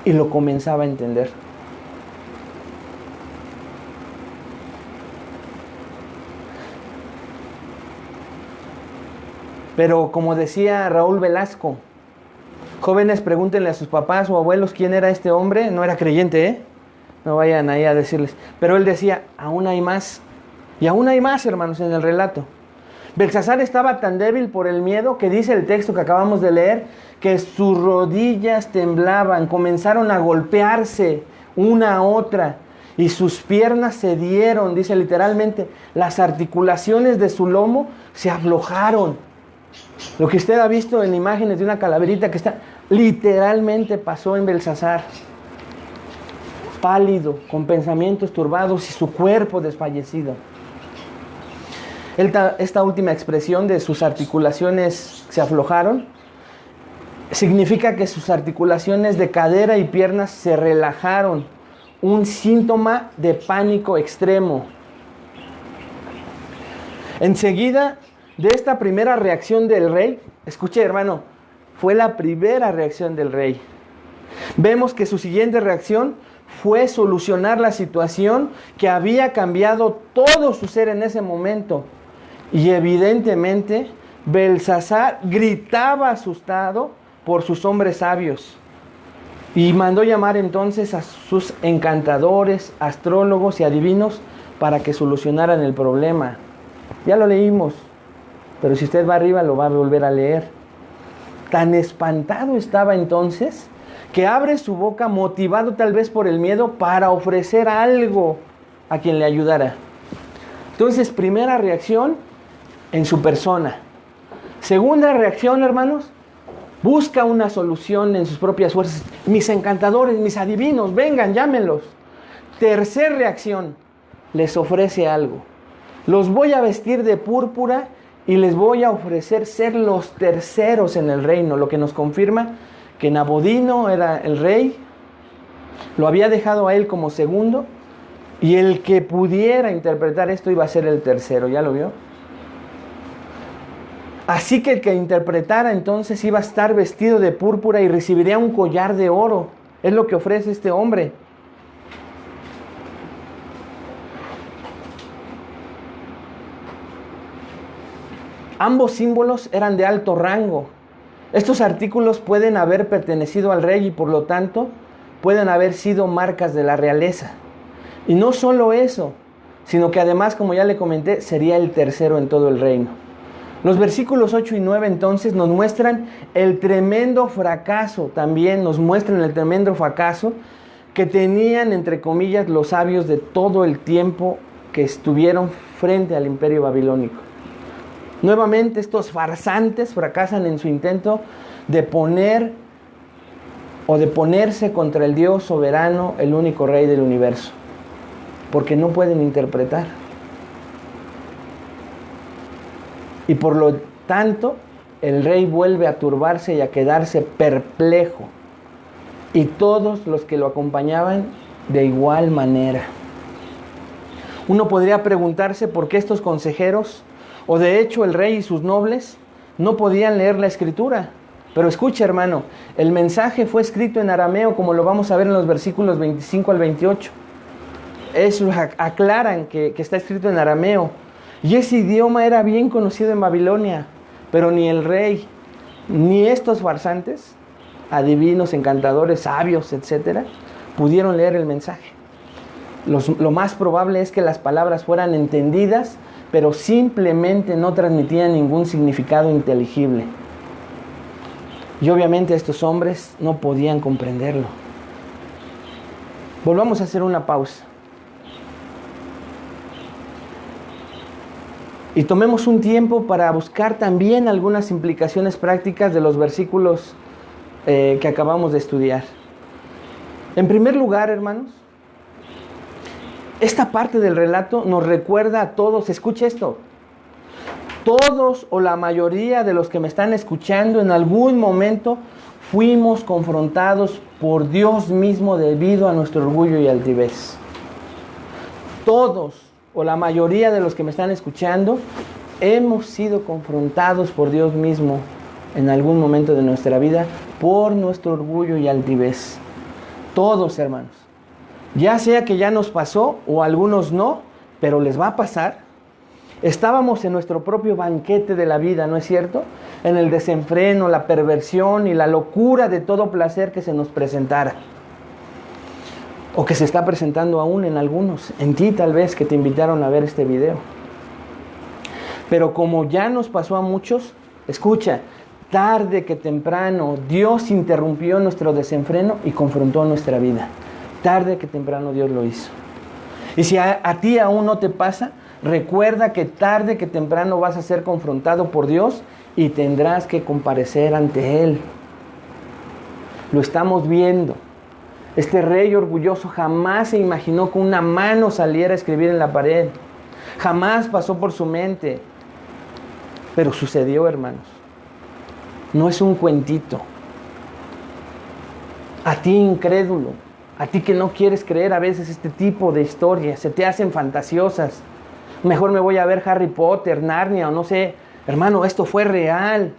y lo comenzaba a entender. Pero como decía Raúl Velasco, jóvenes, pregúntenle a sus papás o abuelos quién era este hombre. No era creyente, ¿eh? No vayan ahí a decirles. Pero él decía, aún hay más. Y aún hay más, hermanos, en el relato. Belsasar estaba tan débil por el miedo que dice el texto que acabamos de leer, que sus rodillas temblaban, comenzaron a golpearse una a otra y sus piernas cedieron, dice literalmente, las articulaciones de su lomo se aflojaron. Lo que usted ha visto en imágenes de una calaverita que está, literalmente pasó en Belsasar. Pálido, con pensamientos turbados y su cuerpo desfallecido. Esta última expresión de sus articulaciones se aflojaron, significa que sus articulaciones de cadera y piernas se relajaron. Un síntoma de pánico extremo. Enseguida de esta primera reacción del rey, escuche hermano, fue la primera reacción del rey. Vemos que su siguiente reacción fue solucionar la situación que había cambiado todo su ser en ese momento. Y evidentemente Belsasar gritaba asustado por sus hombres sabios. Y mandó llamar entonces a sus encantadores, astrólogos y adivinos para que solucionaran el problema. Ya lo leímos. Pero si usted va arriba lo va a volver a leer. Tan espantado estaba entonces que abre su boca motivado tal vez por el miedo para ofrecer algo a quien le ayudara. Entonces, primera reacción en su persona. Segunda reacción, hermanos, busca una solución en sus propias fuerzas. Mis encantadores, mis adivinos, vengan, llámenlos. Tercera reacción, les ofrece algo. Los voy a vestir de púrpura y les voy a ofrecer ser los terceros en el reino, lo que nos confirma que Nabodino era el rey, lo había dejado a él como segundo, y el que pudiera interpretar esto iba a ser el tercero, ¿ya lo vio? Así que el que interpretara entonces iba a estar vestido de púrpura y recibiría un collar de oro, es lo que ofrece este hombre. Ambos símbolos eran de alto rango. Estos artículos pueden haber pertenecido al rey y por lo tanto pueden haber sido marcas de la realeza. Y no solo eso, sino que además, como ya le comenté, sería el tercero en todo el reino. Los versículos 8 y 9 entonces nos muestran el tremendo fracaso, también nos muestran el tremendo fracaso que tenían, entre comillas, los sabios de todo el tiempo que estuvieron frente al imperio babilónico. Nuevamente estos farsantes fracasan en su intento de poner o de ponerse contra el Dios soberano, el único Rey del universo, porque no pueden interpretar. Y por lo tanto, el rey vuelve a turbarse y a quedarse perplejo, y todos los que lo acompañaban de igual manera. Uno podría preguntarse por qué estos consejeros, o de hecho el rey y sus nobles, no podían leer la escritura. Pero escucha, hermano, el mensaje fue escrito en arameo, como lo vamos a ver en los versículos 25 al 28. Eso aclaran que está escrito en arameo. Y ese idioma era bien conocido en Babilonia, pero ni el rey, ni estos farsantes, adivinos, encantadores, sabios, etcétera, pudieron leer el mensaje. Lo más probable es que las palabras fueran entendidas, pero simplemente no transmitían ningún significado inteligible. Y obviamente estos hombres no podían comprenderlo. Volvamos a hacer una pausa. Y tomemos un tiempo para buscar también algunas implicaciones prácticas de los versículos que acabamos de estudiar. En primer lugar, hermanos, esta parte del relato nos recuerda a todos, escuche esto, todos o la mayoría de los que me están escuchando en algún momento fuimos confrontados por Dios mismo debido a nuestro orgullo y altivez. Todos o la mayoría de los que me están escuchando hemos sido confrontados por Dios mismo en algún momento de nuestra vida por nuestro orgullo y altivez. Todos, hermanos. Ya sea que ya nos pasó o a algunos no, pero les va a pasar. Estábamos en nuestro propio banquete de la vida, ¿no es cierto? En el desenfreno, la perversión y la locura de todo placer que se nos presentara. O que se está presentando aún en algunos, en ti tal vez, que te invitaron a ver este video. Pero como ya nos pasó a muchos, escucha, tarde que temprano Dios interrumpió nuestro desenfreno y confrontó nuestra vida. Tarde que temprano Dios lo hizo. Y si a ti aún no te pasa, recuerda que tarde que temprano vas a ser confrontado por Dios y tendrás que comparecer ante Él. Lo estamos viendo. Este rey orgulloso jamás se imaginó que una mano saliera a escribir en la pared. Jamás pasó por su mente. Pero sucedió, hermanos. No es un cuentito. A ti incrédulo, a ti que no quieres creer a veces este tipo de historias, se te hacen fantasiosas. Mejor me voy a ver Harry Potter, Narnia o no sé. Hermano, esto fue real.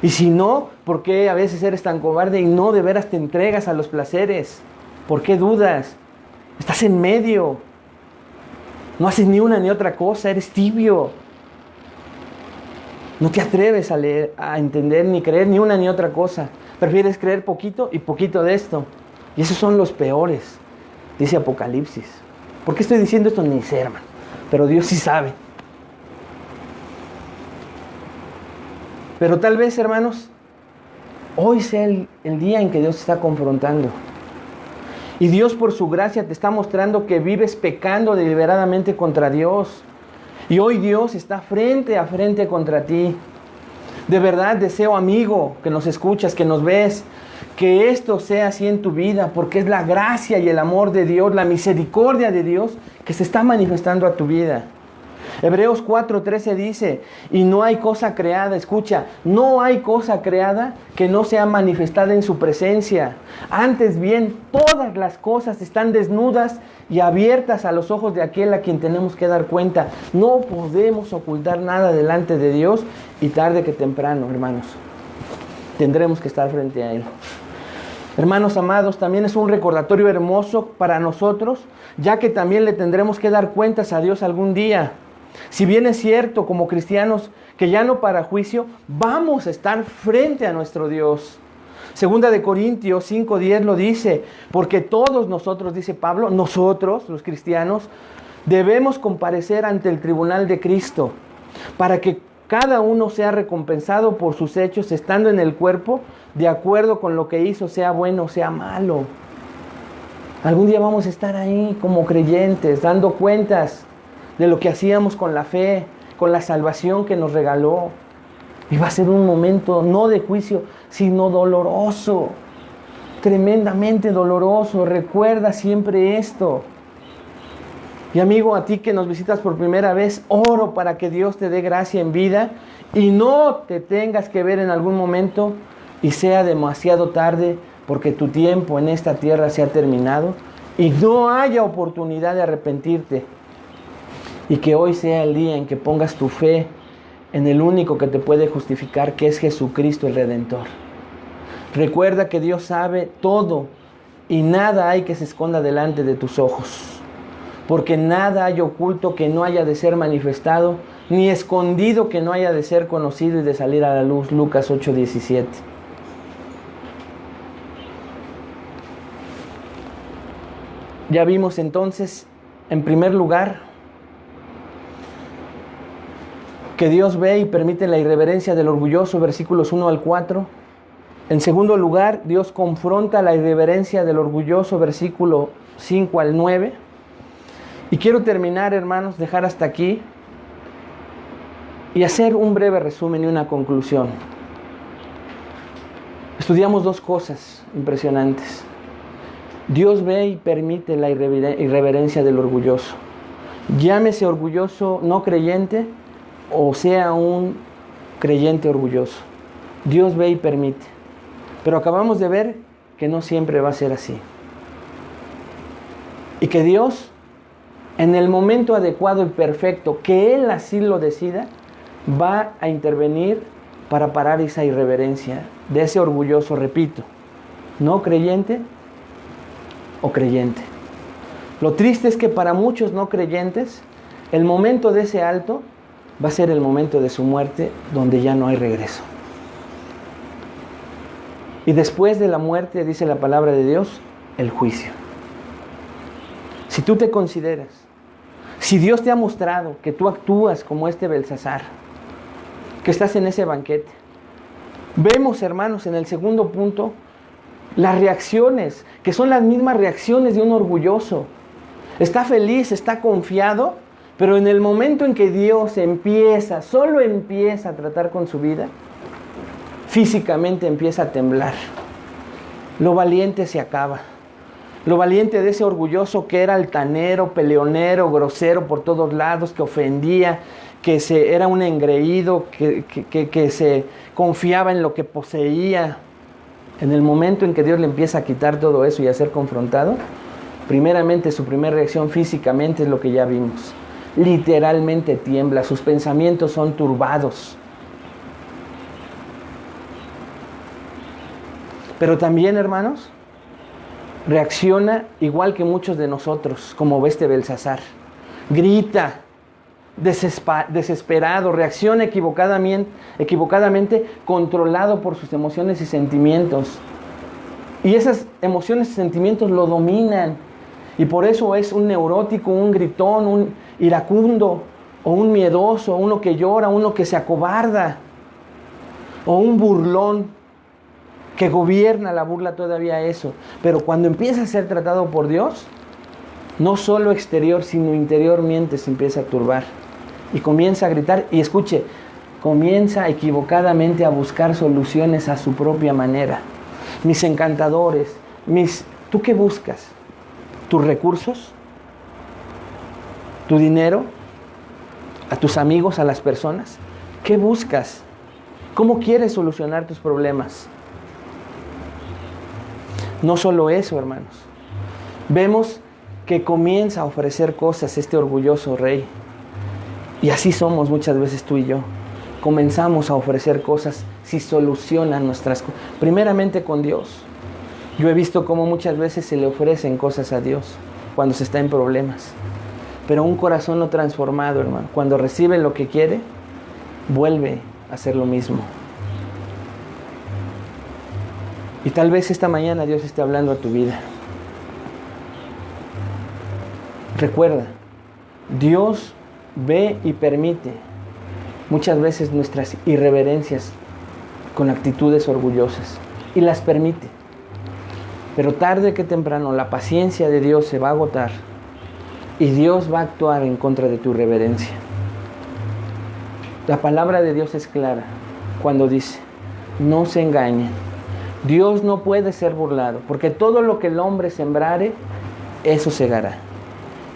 Y si no, ¿por qué a veces eres tan cobarde y no de veras te entregas a los placeres? ¿Por qué dudas? Estás en medio. No haces ni una ni otra cosa, eres tibio. No te atreves a leer, a entender ni creer ni una ni otra cosa. Prefieres creer poquito y poquito de esto. Y esos son los peores, dice Apocalipsis. ¿Por qué estoy diciendo esto? Ni sé, hermano. Pero Dios sí sabe. Pero tal vez, hermanos, hoy sea el día en que Dios te está confrontando. Y Dios por su gracia te está mostrando que vives pecando deliberadamente contra Dios. Y hoy Dios está frente a frente contra ti. De verdad deseo, amigo, que nos escuchas, que nos ves, que esto sea así en tu vida, porque es la gracia y el amor de Dios, la misericordia de Dios que se está manifestando a tu vida. Hebreos 4:13 dice, y no hay cosa creada, escucha, no hay cosa creada que no sea manifestada en su presencia. Antes bien, todas las cosas están desnudas y abiertas a los ojos de aquel a quien tenemos que dar cuenta. No podemos ocultar nada delante de Dios y tarde que temprano, hermanos, tendremos que estar frente a Él. Hermanos amados, también es un recordatorio hermoso para nosotros, ya que también le tendremos que dar cuentas a Dios algún día. Si bien es cierto como cristianos que ya no para juicio, vamos a estar frente a nuestro Dios. Segunda de Corintios 5:10 lo dice, porque todos nosotros, dice Pablo, nosotros los cristianos, debemos comparecer ante el tribunal de Cristo, para que cada uno sea recompensado por sus hechos, estando en el cuerpo, de acuerdo con lo que hizo, sea bueno o sea malo. Algún día vamos a estar ahí como creyentes, dando cuentas de lo que hacíamos con la fe, con la salvación que nos regaló. Y va a ser un momento no de juicio, sino doloroso. tremendamente doloroso. Recuerda siempre esto. Y amigo, a ti que nos visitas por primera vez, oro para que Dios te dé gracia en vida y no te tengas que ver en algún momento y sea demasiado tarde porque tu tiempo en esta tierra se ha terminado y no haya oportunidad de arrepentirte. Y que hoy sea el día en que pongas tu fe en el único que te puede justificar, que es Jesucristo el Redentor. Recuerda que Dios sabe todo y nada hay que se esconda delante de tus ojos. Porque nada hay oculto que no haya de ser manifestado, ni escondido que no haya de ser conocido y de salir a la luz. Lucas 8:17. Ya vimos entonces, en primer lugar, que Dios ve y permite la irreverencia del orgulloso, versículos 1 al 4. En segundo lugar, Dios confronta la irreverencia del orgulloso, versículo 5 al 9. Y quiero terminar, hermanos, dejar hasta aquí y hacer un breve resumen y una conclusión. Estudiamos dos cosas impresionantes. Dios ve y permite la irreverencia del orgulloso. Llámese orgulloso no creyente o sea un creyente orgulloso. Dios ve y permite. Pero acabamos de ver que no siempre va a ser así. Y que Dios, en el momento adecuado y perfecto, que Él así lo decida, va a intervenir para parar esa irreverencia de ese orgulloso, repito, no creyente o creyente. Lo triste es que para muchos no creyentes, el momento de ese alto va a ser el momento de su muerte, donde ya no hay regreso. Y después de la muerte, dice la palabra de Dios, el juicio. Si tú te consideras, si Dios te ha mostrado que tú actúas como este Belsasar, que estás en ese banquete, vemos, hermanos, en el segundo punto, las reacciones, que son las mismas reacciones de un orgulloso. Está feliz, está confiado, pero en el momento en que Dios solo empieza a tratar con su vida, físicamente empieza a temblar. Lo valiente se acaba. Lo valiente de ese orgulloso que era altanero, peleonero, grosero por todos lados, que ofendía, que era un engreído, que se confiaba en lo que poseía. En el momento en que Dios le empieza a quitar todo eso y a ser confrontado, primeramente su primera reacción físicamente es lo que ya vimos. Literalmente tiembla, sus pensamientos son turbados. Pero también, hermanos, reacciona igual que muchos de nosotros, como este Belsasar. Grita, desesperado, reacciona equivocadamente, controlado por sus emociones y sentimientos. Y esas emociones y sentimientos lo dominan. Y por eso es un neurótico, un gritón, un iracundo, o un miedoso, uno que llora, uno que se acobarda, o un burlón que gobierna la burla todavía eso. Pero cuando empieza a ser tratado por Dios, no solo exterior, sino interiormente se empieza a turbar. Y comienza a gritar, y escuche, comienza equivocadamente a buscar soluciones a su propia manera. Mis encantadores, ¿tú qué buscas? ¿Tus recursos? ¿Tu dinero? ¿A tus amigos? ¿A las personas? ¿Qué buscas? ¿Cómo quieres solucionar tus problemas? No solo eso, hermanos. Vemos que comienza a ofrecer cosas este orgulloso rey. Y así somos muchas veces tú y yo. Comenzamos a ofrecer cosas si solucionan nuestras cosas. Primeramente con Dios. Yo he visto cómo muchas veces se le ofrecen cosas a Dios cuando se está en problemas. Pero un corazón no transformado, hermano, cuando recibe lo que quiere, vuelve a hacer lo mismo. Y tal vez esta mañana Dios esté hablando a tu vida. Recuerda, Dios ve y permite muchas veces nuestras irreverencias con actitudes orgullosas. Y las permite. Pero tarde que temprano la paciencia de Dios se va a agotar. Y Dios va a actuar en contra de tu irreverencia. La palabra de Dios es clara cuando dice, no se engañen. Dios no puede ser burlado, porque todo lo que el hombre sembrare, eso segará.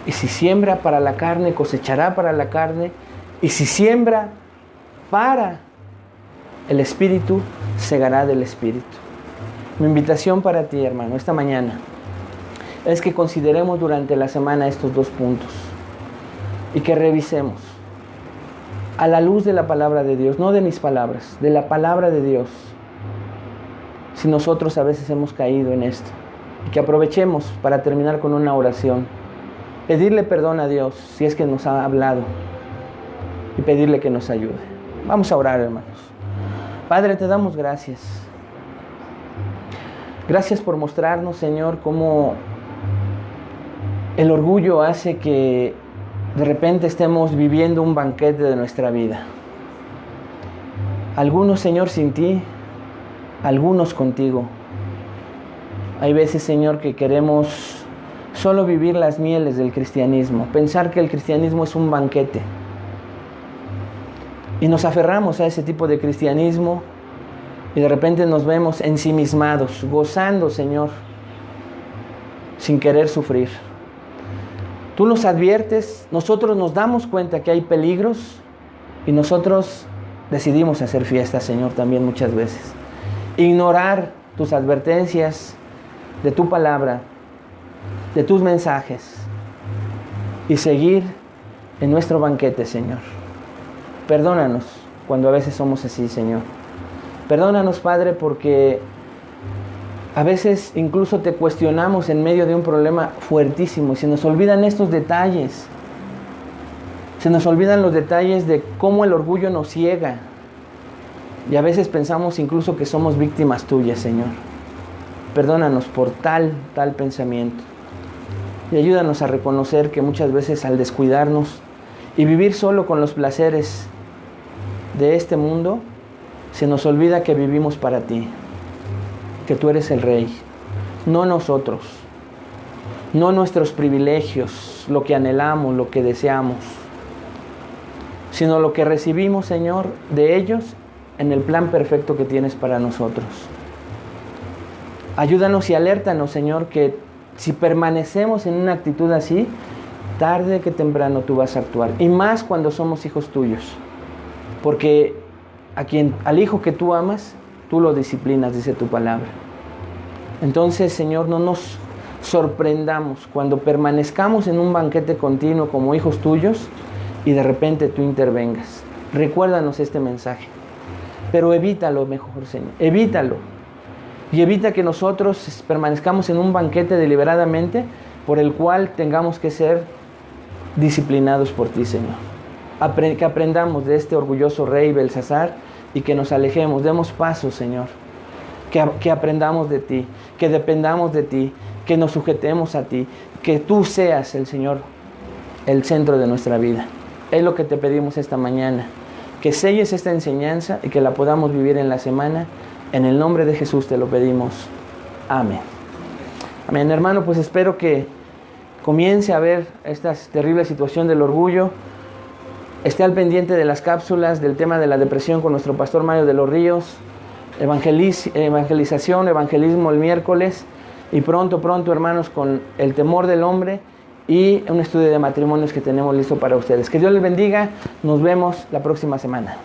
Y si siembra para la carne, cosechará para la carne. Y si siembra para el Espíritu, segará del Espíritu. Mi invitación para ti, hermano, esta mañana, es que consideremos durante la semana estos 2 puntos y que revisemos a la luz de la palabra de Dios, no de mis palabras, de la palabra de Dios, si nosotros a veces hemos caído en esto. Y que aprovechemos para terminar con una oración, pedirle perdón a Dios si es que nos ha hablado y pedirle que nos ayude. Vamos a orar, hermanos. Padre, te damos gracias. Gracias por mostrarnos, Señor, cómo el orgullo hace que de repente estemos viviendo un banquete de nuestra vida. Algunos, Señor, sin ti, algunos contigo. Hay veces, Señor, que queremos solo vivir las mieles del cristianismo, pensar que el cristianismo es un banquete. Y nos aferramos a ese tipo de cristianismo y de repente nos vemos ensimismados, gozando, Señor, sin querer sufrir. Tú nos adviertes, nosotros nos damos cuenta que hay peligros y nosotros decidimos hacer fiesta, Señor, también muchas veces. Ignorar tus advertencias de tu palabra, de tus mensajes y seguir en nuestro banquete, Señor. Perdónanos cuando a veces somos así, Señor. Perdónanos, Padre, porque a veces incluso te cuestionamos en medio de un problema fuertísimo y se nos olvidan estos detalles. Se nos olvidan los detalles de cómo el orgullo nos ciega. Y a veces pensamos incluso que somos víctimas tuyas, Señor. Perdónanos por tal pensamiento. Y ayúdanos a reconocer que muchas veces al descuidarnos y vivir solo con los placeres de este mundo, se nos olvida que vivimos para ti, que tú eres el Rey, no nosotros, no nuestros privilegios, lo que anhelamos, lo que deseamos, sino lo que recibimos, Señor, de ellos en el plan perfecto que tienes para nosotros. Ayúdanos y alértanos, Señor, que si permanecemos en una actitud así, tarde que temprano tú vas a actuar. Y más cuando somos hijos tuyos. Porque al hijo que tú amas, tú lo disciplinas, dice tu palabra. Entonces, Señor, no nos sorprendamos cuando permanezcamos en un banquete continuo como hijos tuyos y de repente tú intervengas. Recuérdanos este mensaje. Pero evítalo mejor, Señor. Evítalo. Y evita que nosotros permanezcamos en un banquete deliberadamente por el cual tengamos que ser disciplinados por ti, Señor. Que aprendamos de este orgulloso rey Belsasar y que nos alejemos, demos pasos, Señor. Que aprendamos de ti, que dependamos de ti, que nos sujetemos a ti, que tú seas el Señor, el centro de nuestra vida. Es lo que te pedimos esta mañana, que selles esta enseñanza y que la podamos vivir en la semana. En el nombre de Jesús te lo pedimos. Amén. Amén, hermano, pues espero que comience a ver esta terrible situación del orgullo. Esté al pendiente de las cápsulas del tema de la depresión con nuestro pastor Mario de los Ríos. Evangelización, evangelismo el miércoles. Y pronto, hermanos, con el temor del hombre y un estudio de matrimonios que tenemos listo para ustedes. Que Dios les bendiga. Nos vemos la próxima semana.